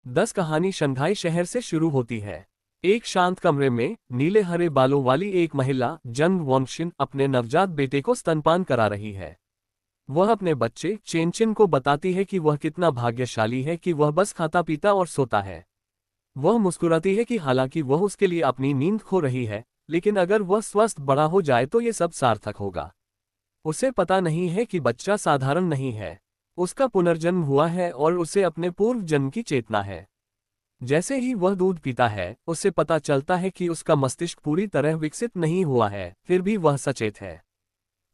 10 कहानी शंघाई शहर से शुरू होती है। एक शांत कमरे में नीले हरे बालों वाली एक महिला जंग वॉन्गशिन अपने नवजात बेटे को स्तनपान करा रही है। वह अपने बच्चे चेनचिन को बताती है कि वह कितना भाग्यशाली है कि वह बस खाता पीता और सोता है। वह मुस्कुराती है कि हालांकि वह उसके लिए अपनी नींद खो रही है, लेकिन अगर वह स्वस्थ बड़ा हो जाए तो ये सब सार्थक होगा। उसे पता नहीं है कि बच्चा साधारण नहीं है, उसका पुनर्जन्म हुआ है और उसे अपने पूर्व जन्म की चेतना है। जैसे ही वह दूध पीता है, उसे पता चलता है कि उसका मस्तिष्क पूरी तरह विकसित नहीं हुआ है, फिर भी वह सचेत है।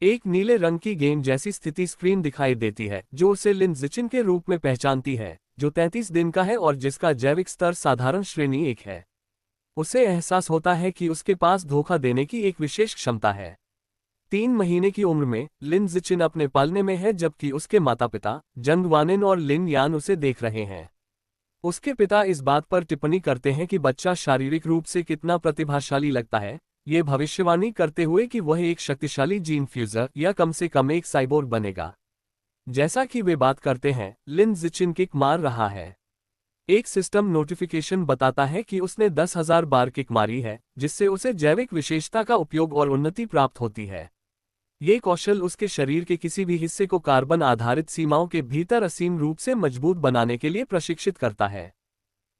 एक नीले रंग की गेंद जैसी स्थिति स्क्रीन दिखाई देती है, जो उसे लिन जिचिन के रूप में पहचानती है, जो 33 दिन का है और जिसका जैविक स्तर साधारण श्रेणी 1 है। उसे एहसास होता है कि उसके पास धोखा देने की एक विशेष क्षमता है। 3 महीने की उम्र में लिन जिचिन अपने पालने में है, जबकि उसके माता पिता जंग वानिन और लिन यान उसे देख रहे हैं। उसके पिता इस बात पर टिप्पणी करते हैं कि बच्चा शारीरिक रूप से कितना प्रतिभाशाली लगता है, ये भविष्यवाणी करते हुए कि वह एक शक्तिशाली जीन फ्यूजर या कम से कम एक साइबोर्ग बनेगा। जैसा कि वे बात करते हैं, लिन जिचिन किक मार रहा है। एक सिस्टम नोटिफिकेशन बताता है कि उसने 10,000 बार किक मारी है, जिससे उसे जैविक विशेषता का उपयोग और उन्नति प्राप्त होती है। ये कौशल उसके शरीर के किसी भी हिस्से को कार्बन आधारित सीमाओं के भीतर असीम रूप से मजबूत बनाने के लिए प्रशिक्षित करता है।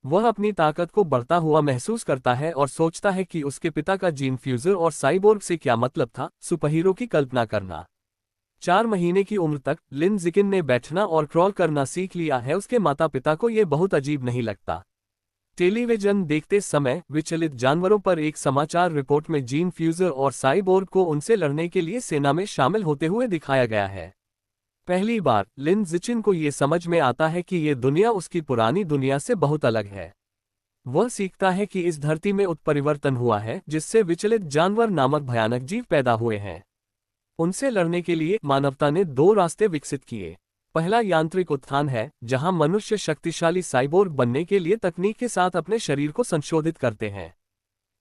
वह अपनी ताकत को बढ़ता हुआ महसूस करता है और सोचता है कि उसके पिता का जीन फ्यूजर और साइबोर्ग से क्या मतलब था। सुपरहीरो की कल्पना करना। 4 महीने की उम्र तक लिन जिकिन ने बैठना और क्रॉल करना सीख लिया है। उसके माता पिता को यह बहुत अजीब नहीं लगता। टेलीविजन देखते समय विचलित जानवरों पर एक समाचार रिपोर्ट में जीन फ्यूजर और साइबोर्ग को उनसे लड़ने के लिए सेना में शामिल होते हुए दिखाया गया है। पहली बार लिन जिचिन को ये समझ में आता है कि ये दुनिया उसकी पुरानी दुनिया से बहुत अलग है। वह सीखता है कि इस धरती में उत्परिवर्तन हुआ है, जिससे विचलित जानवर नामक भयानक जीव पैदा हुए हैं। उनसे लड़ने के लिए मानवता ने 2 रास्ते विकसित किए। पहला यांत्रिक उत्थान है, जहां मनुष्य शक्तिशाली साइबोर्ग बनने के लिए तकनीक के साथ अपने शरीर को संशोधित करते हैं।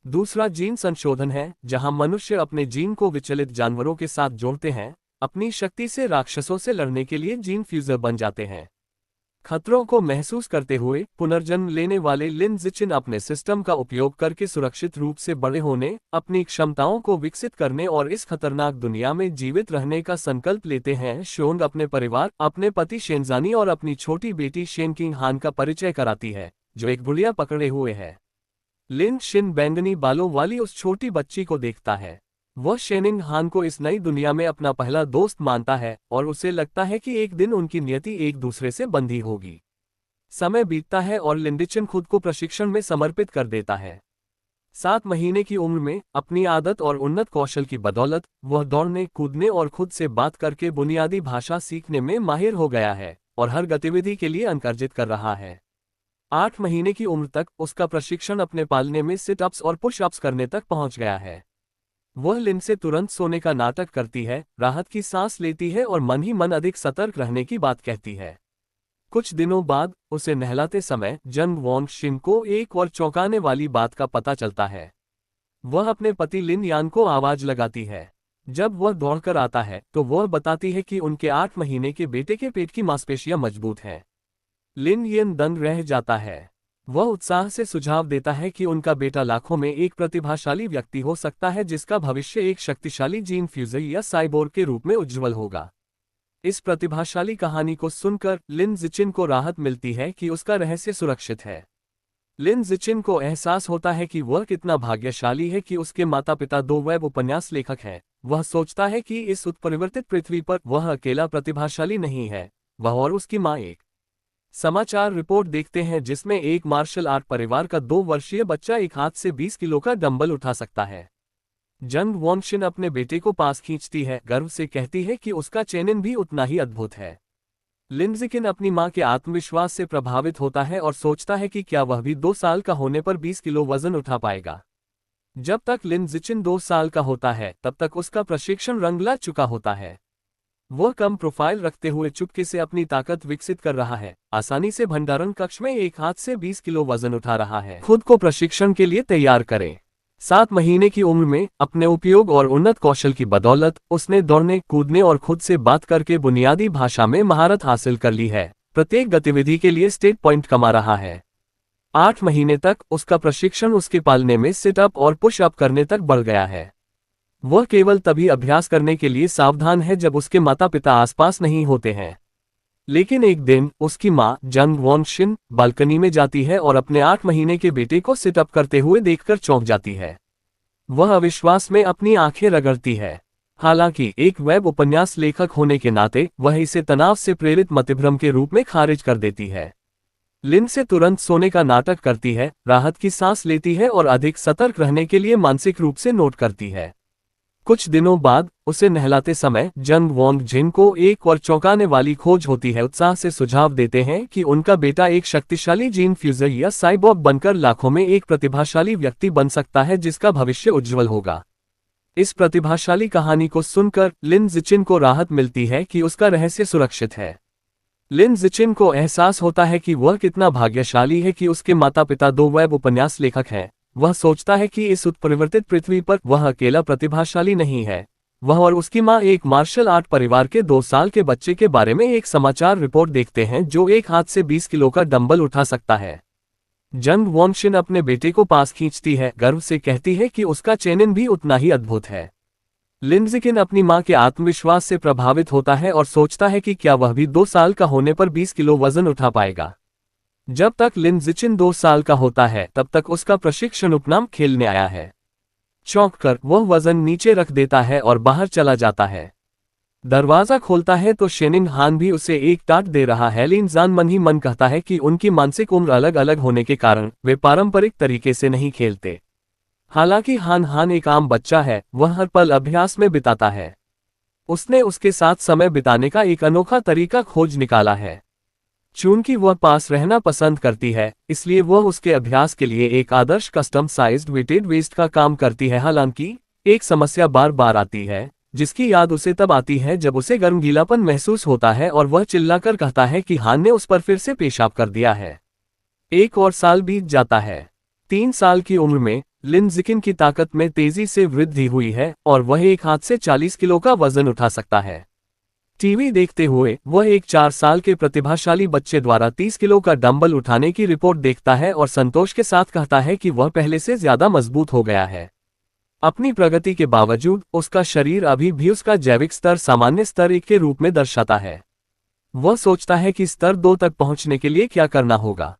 दूसरा जीन संशोधन है, जहां मनुष्य अपने जीन को विचलित जानवरों के साथ जोड़ते हैं, अपनी शक्ति से राक्षसों से लड़ने के लिए जीन फ्यूजर बन जाते हैं। खतरों को महसूस करते हुए पुनर्जन्म लेने वाले लिन जिचिन अपने सिस्टम का उपयोग करके सुरक्षित रूप से बड़े होने, अपनी क्षमताओं को विकसित करने और इस खतरनाक दुनिया में जीवित रहने का संकल्प लेते हैं। शोंग अपने परिवार, अपने पति शेनजानी और अपनी छोटी बेटी शेन किंग हान का परिचय कराती है, जो एक गुड़िया पकड़े हुए है। लिन शिन बैंगनी बालों वाली उस छोटी बच्ची को देखता है। वह शेनिंग हान को इस नई दुनिया में अपना पहला दोस्त मानता है और उसे लगता है कि एक दिन उनकी नियति एक दूसरे से बंधी होगी। समय बीतता है और लिंडिचन खुद को प्रशिक्षण में समर्पित कर देता है। 7 महीने की उम्र में अपनी आदत और उन्नत कौशल की बदौलत वह दौड़ने, कूदने और खुद से बात करके बुनियादी भाषा सीखने में माहिर हो गया है और हर गतिविधि के लिए अंक अर्जित कर रहा है। 8 महीने की उम्र तक उसका प्रशिक्षण अपने पालने में सिट अप्स और पुश अप्स करने तक पहुंच गया है। वह लिन से तुरंत सोने का नाटक करती है, राहत की सांस लेती है और मन ही मन अधिक सतर्क रहने की बात कहती है। कुछ दिनों बाद उसे नहलाते समय जंग वॉन्गशिन को एक और चौंकाने वाली बात का पता चलता है। वह अपने पति लिन यान को आवाज लगाती है। जब वह दौड़कर आता है तो वह बताती है कि उनके 8 महीने के बेटे के पेट की मांसपेशियां मजबूत हैं। लिन यान दंग रह जाता है। वह उत्साह से सुझाव देता है कि उनका बेटा लाखों में एक प्रतिभाशाली व्यक्ति हो सकता है, जिसका भविष्य एक शक्तिशाली जीन फ्यूजर या साइबोर्ग के रूप में उज्ज्वल होगा। इस प्रतिभाशाली कहानी को सुनकर लिन जिचिन को राहत मिलती है कि उसका रहस्य सुरक्षित है। लिन जिचिन को एहसास होता है कि वह कितना भाग्यशाली है कि उसके माता पिता 2 वेब उपन्यास लेखक हैं। वह सोचता है कि इस उत्परिवर्तित पृथ्वी पर वह अकेला प्रतिभाशाली नहीं है, वह और उसकी माँ एक समाचार रिपोर्ट देखते हैं जिसमें एक मार्शल आर्ट परिवार का 2 वर्षीय बच्चा एक हाथ से 20 किलो का डंबल उठा सकता है। जंग वॉन्गशिन अपने बेटे को पास खींचती है, गर्व से कहती है कि उसका चेनिन भी उतना ही अद्भुत है। लिन जिकिन अपनी मां के आत्मविश्वास से प्रभावित होता है और सोचता है कि क्या वह भी 2 साल का होने पर 20 किलो वजन उठा पाएगा। जब तक लिन जिचिन 2 साल का होता है, तब तक उसका प्रशिक्षण रंग ला चुका होता है। वह कम प्रोफाइल रखते हुए चुपके से अपनी ताकत विकसित कर रहा है, आसानी से भंडारण कक्ष में एक हाथ से 20 किलो वजन उठा रहा है। खुद को प्रशिक्षण के लिए तैयार करें। 7 महीने की उम्र में अपने उपयोग और उन्नत कौशल की बदौलत उसने दौड़ने, कूदने और खुद से बात करके बुनियादी भाषा में महारत हासिल कर ली है। प्रत्येक गतिविधि के लिए स्टेट पॉइंट कमा रहा है। 8 महीने तक उसका प्रशिक्षण उसके पालने में सिट-अप और पुश-अप करने तक बढ़ गया है। वह केवल तभी अभ्यास करने के लिए सावधान है जब उसके माता-पिता आसपास नहीं होते हैं। लेकिन एक दिन उसकी मां जंग वॉन्गशिन बालकनी में जाती है और अपने 8 महीने के बेटे को सिट-अप करते हुए देखकर चौंक जाती है। वह अविश्वास में अपनी आंखें रगड़ती है। हालांकि एक वेब उपन्यास लेखक होने के नाते वह इसे तनाव से प्रेरित मतिभ्रम के रूप में खारिज कर देती है। लिन से तुरंत सोने का नाटक करती है, राहत की सांस लेती है और अधिक सतर्क रहने के लिए मानसिक रूप से नोट करती है। कुछ दिनों बाद उसे नहलाते समय जंग वॉन्ग जिन को एक और चौंकाने वाली खोज होती है। उत्साह से सुझाव देते हैं कि उनका बेटा एक शक्तिशाली जीन फ्यूजर या साइबॉर्ग बनकर लाखों में एक प्रतिभाशाली व्यक्ति बन सकता है जिसका भविष्य उज्जवल होगा। इस प्रतिभाशाली कहानी को सुनकर लिन ज़िचिन को राहत मिलती है कि उसका रहस्य सुरक्षित है। लिन ज़िचिन को एहसास होता है कि वह कितना भाग्यशाली है कि उसके माता पिता 2 वेब उपन्यास लेखक हैं। वह सोचता है कि इस उत्परिवर्तित पृथ्वी पर वह अकेला प्रतिभाशाली नहीं है। वह और उसकी मां एक मार्शल आर्ट परिवार के 2 साल के बच्चे के बारे में एक समाचार रिपोर्ट देखते हैं जो एक हाथ से 20 किलो का डंबल उठा सकता है। जंग वॉन्गशिन अपने बेटे को पास खींचती है, गर्व से कहती है कि उसका चेनिन भी उतना ही अद्भुत है। लिन ज़िचिन अपनी मां के आत्मविश्वास से प्रभावित होता है और सोचता है कि क्या वह भी 2 साल का होने पर 20 किलो वजन उठा पाएगा। जब तक लिन ज़िचिन 2 साल का होता है तब तक उसका प्रशिक्षण उपनाम खेलने आया है। चौंक कर वह वजन नीचे रख देता है और बाहर चला जाता है। दरवाजा खोलता है तो शेनिंग हान भी उसे एक टाट दे रहा है। लिन ज़ान मन ही मन कहता है कि उनकी मानसिक उम्र अलग अलग होने के कारण वे पारंपरिक तरीके से नहीं खेलते। हालांकि हान एक आम बच्चा है, वह हर पल अभ्यास में बिताता है। उसने उसके साथ समय बिताने का एक अनोखा तरीका खोज निकाला है। चूंकि वह पास रहना पसंद करती है, इसलिए वह उसके अभ्यास के लिए एक आदर्श कस्टम साइज्ड वेटेड वेस्ट का काम करती है। हालांकि एक समस्या बार बार आती है, जिसकी याद उसे तब आती है जब उसे गर्म गीलापन महसूस होता है और वह चिल्लाकर कहता है कि हान ने उस पर फिर से पेशाब कर दिया है। 1 और साल बीत जाता है। 3 साल की उम्र में लिन ज़िचिन की ताकत में तेजी से वृद्धि हुई है और वह एक हाथ से 40 किलो का वजन उठा सकता है। टीवी देखते हुए वह एक 4 साल के प्रतिभाशाली बच्चे द्वारा 30 किलो का डंबल उठाने की रिपोर्ट देखता है और संतोष के साथ कहता है कि वह पहले से ज्यादा मजबूत हो गया है। अपनी प्रगति के बावजूद उसका शरीर अभी भी उसका जैविक स्तर सामान्य स्तर 1 के रूप में दर्शाता है। वह सोचता है कि स्तर 2 तक पहुंचने के लिए क्या करना होगा।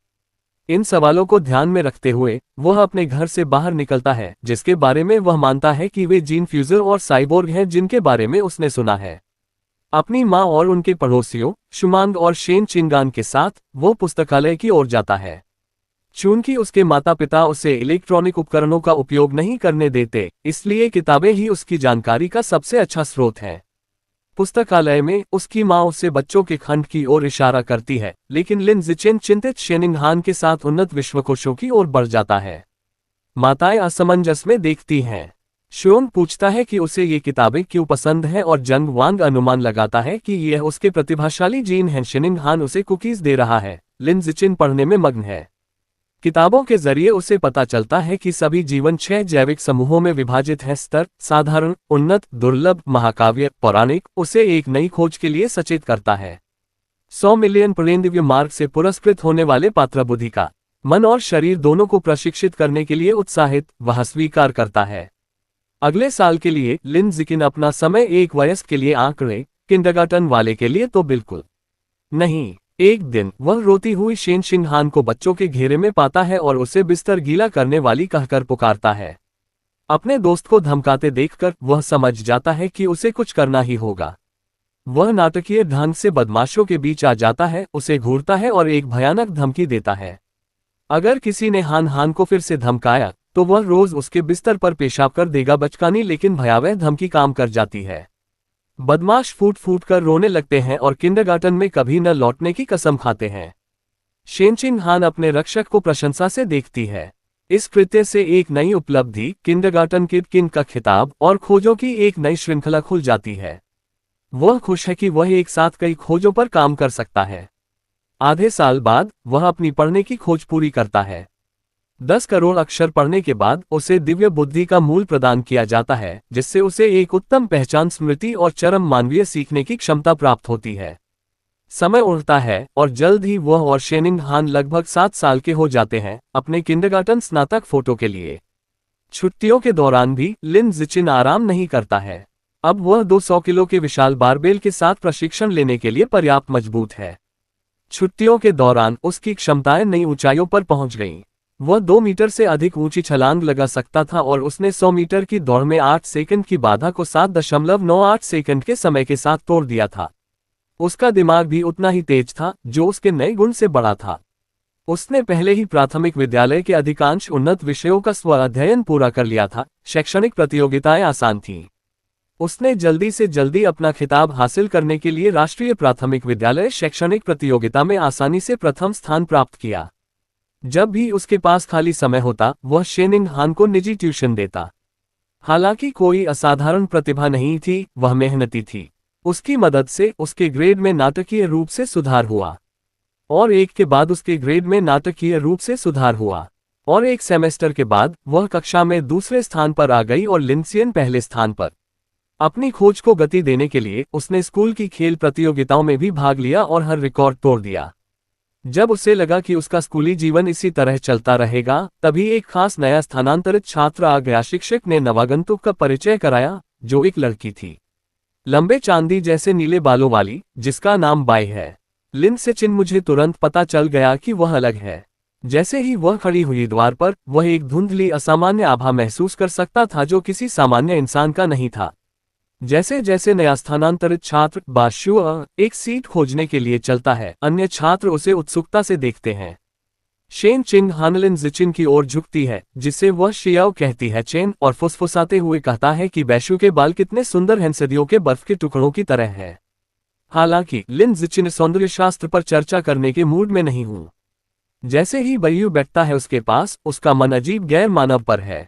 इन सवालों को ध्यान में रखते हुए वह अपने घर से बाहर निकलता है, जिसके बारे में वह मानता है कि वे जीन फ्यूजर और साइबोर्ग हैं जिनके बारे में उसने सुना है। अपनी मां और उनके पड़ोसियों शुमांग और शेन चिंगान के साथ वो पुस्तकालय की ओर जाता है। चूंकि उसके माता पिता उसे इलेक्ट्रॉनिक उपकरणों का उपयोग नहीं करने देते, इसलिए किताबें ही उसकी जानकारी का सबसे अच्छा स्रोत हैं। पुस्तकालय में उसकी मां उससे बच्चों के खंड की ओर इशारा करती है, लेकिन लिन ज़िचिन चिंतित शेनिंग हान के साथ उन्नत विश्वकोशों की ओर बढ़ जाता है। माताएं असमंजस में देखती हैं। श्योन पूछता है कि उसे ये किताबें क्यों पसंद हैं और जंग वांग अनुमान लगाता है कि यह उसके प्रतिभाशाली जीन हैं। शेनिंग हान उसे कुकीज दे रहा है। लिन ज़िचिन पढ़ने में मग्न है। किताबों के जरिए उसे पता चलता है कि सभी जीवन 6 जैविक समूहों में विभाजित है: स्तर, साधारण, उन्नत, दुर्लभ, महाकाव्य, पौराणिक। उसे एक नई खोज के लिए सचेत करता है। 100 मिलियन प्रेंदिव्य मार्ग से पुरस्कृत होने वाले पात्र बुद्धि का मन और शरीर दोनों को प्रशिक्षित करने के लिए उत्साहित वह स्वीकार करता है। अगले साल के लिए लिन ज़िचिन अपना समय एक वयस्क के लिए आंक रहे, किंडरगार्टन वाले के लिए तो बिल्कुल नहीं। एक दिन वह रोती हुई शेन शिंग हान को बच्चों के घेरे में पाता है और उसे बिस्तर गीला करने वाली कहकर पुकारता है। अपने दोस्त को धमकाते देखकर वह समझ जाता है कि उसे कुछ करना ही होगा। वह नाटकीय ढंग से बदमाशों के बीच आ जाता है, उसे घूरता है और एक भयानक धमकी देता है। अगर किसी ने हान को फिर से धमकाया तो वह रोज उसके बिस्तर पर पेशाब कर देगा। बचकानी लेकिन भयावह धमकी काम कर जाती है। बदमाश फूट फूट कर रोने लगते हैं और किंडरगार्टन में कभी न लौटने की कसम खाते हैं। शेन चिंग हान अपने रक्षक को प्रशंसा से देखती है। इस कृत्य से एक नई उपलब्धि, किंडरगार्टन किड किन का खिताब और खोजों की एक नई श्रृंखला खुल जाती है। वह खुश है कि वह एक साथ कई खोजों पर काम कर सकता है। आधे साल बाद वह अपनी पढ़ने की खोज पूरी करता है। 10 करोड़ अक्षर पढ़ने के बाद उसे दिव्य बुद्धि का मूल प्रदान किया जाता है, जिससे उसे एक उत्तम पहचान, स्मृति और चरम मानवीय सीखने की क्षमता प्राप्त होती है। समय उड़ता है और जल्द ही वह और शेनिंग हान लगभग 7 साल के हो जाते हैं अपने किंडरगार्टन स्नातक फोटो के लिए। छुट्टियों के दौरान भी लिन ज़िचिन आराम नहीं करता है। अब वह 200 किलो के विशाल बारबेल के साथ प्रशिक्षण लेने के लिए पर्याप्त मजबूत है। छुट्टियों के दौरान उसकी क्षमताएं नई ऊंचाइयों पर पहुंच गईं। वह 2 मीटर से अधिक ऊंची छलांग लगा सकता था और उसने 100 मीटर की दौड़ में 8 सेकंड की बाधा को 7.98 सेकंड के समय के साथ तोड़ दिया था। उसका दिमाग भी उतना ही तेज था, जो उसके नए गुण से बड़ा था। उसने पहले ही प्राथमिक विद्यालय के अधिकांश उन्नत विषयों का स्व अध्ययन पूरा कर लिया था। शैक्षणिक प्रतियोगिताएं आसान थीं। उसने जल्दी से जल्दी अपना खिताब हासिल करने के लिए राष्ट्रीय प्राथमिक विद्यालय शैक्षणिक प्रतियोगिता में आसानी से प्रथम स्थान प्राप्त किया। जब भी उसके पास खाली समय होता, वह शेनिंग हान को निजी ट्यूशन देता। हालांकि कोई असाधारण प्रतिभा नहीं थी, वह मेहनती थी। उसकी मदद से उसके ग्रेड में नाटकीय रूप से सुधार हुआ और एक के बाद उसके ग्रेड में नाटकीय रूप से सुधार हुआ और एक सेमेस्टर के बाद वह कक्षा में दूसरे स्थान पर आ गई और लिंसियन पहले स्थान पर। अपनी खोज को गति देने के लिए उसने स्कूल की खेल प्रतियोगिताओं में भी भाग लिया और हर रिकॉर्ड तोड़ दिया। जब उसे लगा कि उसका स्कूली जीवन इसी तरह चलता रहेगा, तभी एक खास नया स्थानांतरित छात्र आ गया। शिक्षक ने नवागंतुक का परिचय कराया, जो एक लड़की थी, लंबे चांदी जैसे नीले बालों वाली, जिसका नाम बाई है। लिन ज़िचिन मुझे तुरंत पता चल गया कि वह अलग है। जैसे ही वह खड़ी हुई द्वार पर, वह एक धुंधली असामान्य आभा महसूस कर सकता था जो किसी सामान्य इंसान का नहीं था। जैसे जैसे नया स्थानांतरित छात्र बाशु एक सीट खोजने के लिए चलता है, अन्य छात्र उसे उत्सुकता से देखते हैं। शेन चिंग हान लिन ज़िचिन की ओर झुकती है, जिसे वह शियाओ कहती है चेन, और फुसफुसाते हुए कहता है कि बैशु के बाल कितने सुंदर हैं, सदियों के बर्फ के टुकड़ों की तरह है। हालांकि लिन ज़िचिन सौंदर्य शास्त्र पर चर्चा करने के मूड में नहीं हूं। जैसे ही बैयू बैठता है उसके पास, उसका मन अजीब गैर मानव पर है।